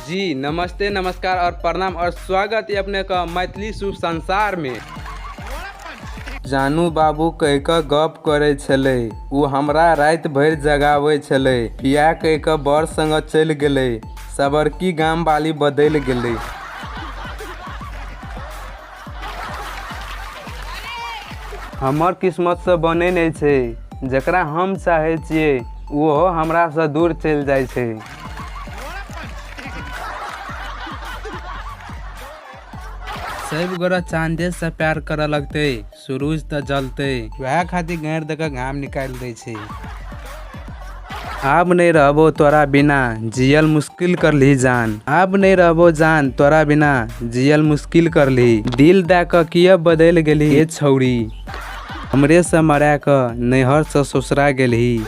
जी नमस्ते नमस्कार और प्रणाम और स्वागत है अपने का मैथिली शुभ संसार में। जानू बाबू कह के गप करे छले, उ हमरा रात भर जगावे छले। पिया कह के बड़ संग चल गेले, सबरकी गाम वाली बदल गेले। हमर किस्मत से बने नहीं छे, जकरा हम चाहे छिए वो हमरा से दूर चल जाए छे। सब गोरा चांदे से प्यार करे लगते, सूरज त जलते, वह खातिर गैर देकर घाम निकाल दे छे। अब नहीं रहबो तोरा बिना जियल मुश्किल कर ली जान, अब नहीं रहबो जान तोरा बिना जियल मुश्किल कर ली। दिल दे क किया बदल गेली ये छौरी, हमरे से मरा क नैहर से ससुरा गेली।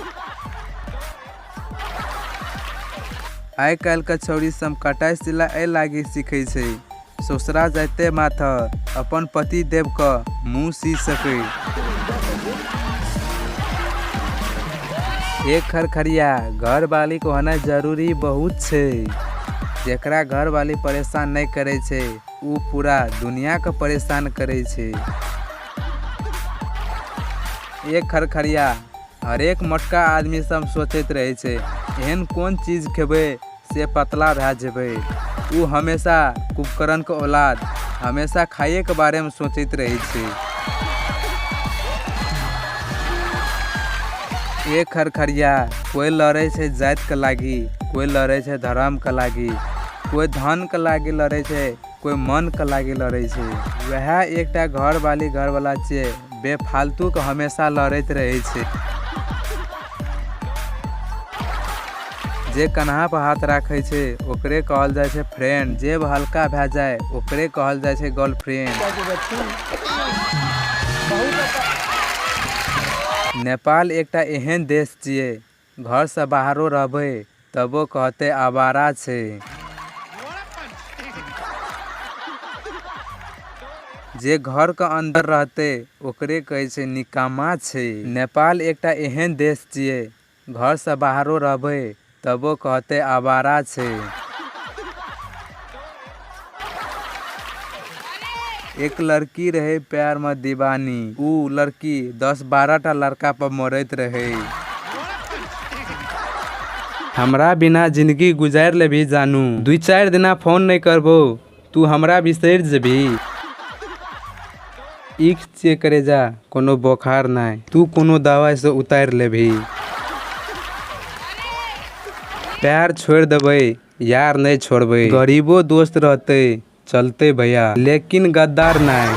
आइ काल्हि के छौरी सब कटाई सिलाई लागी सीखे छे, ससुरा जाते माथा अपन पति देव का मुँह सी सके। एक खरखरिया घर वाली को होना जरूरी बहुत छे, जेकरा घर वाली परेशान नहीं करे छे उ पूरा दुनिया के परेशान करे छे। एक खरखरिया हर एक मोटका आदमी सब सोचते रहे छे एहन कौन चीज खेबे से पतला भे जेबे। उ हमेशा कुंभकर्ण के औलाद हमेशा खाए के बारे में सोचते रहे छे। एक खरखरिया कोई लड़े छे जात के लागी, कोई लड़े छे धर्म के लागी, कोई धन के लागी लड़े छे, कोई मन के लागी लड़े छे। वह एकटा घर वाला छे बेफालतू के हमेशा लड़ते रहे छे। जे कन्हा पर हाथ राखे छे ओकरे कहल जाए छे फ्रेंड, जे हल्का भे जाए ओकरे कहल जाए छे गर्लफ्रेंड। नेपाल एकटा एहन देश छिए घर से बाहरो रहबे तबो कहते आवारा छे। जे घर के अंदर रहते ओकरे कहे छे निकामा छे। नेपाल एकटा एहन देश छिए घर से बाहरो रहबे तबो कहते आवारा छे। एक लड़की रहे प्यार में दीवानी, उ लड़की 10-12 टा लड़का पर मरत रहे। हमरा बिना जिंदगी गुजार ले भी जानू, 2-4 दिना फोन नहीं करबो तू हमरा बिसर जेबी। इक्स चेक करे जा कोनो बुखार नहीं, तू कोनो दवाई से उतार ले भी। प्यार छोड़ देबे यार नहीं छोड़बे, गरीबो दोस्त रहते चलते भैया लेकिन गद्दार नहीं।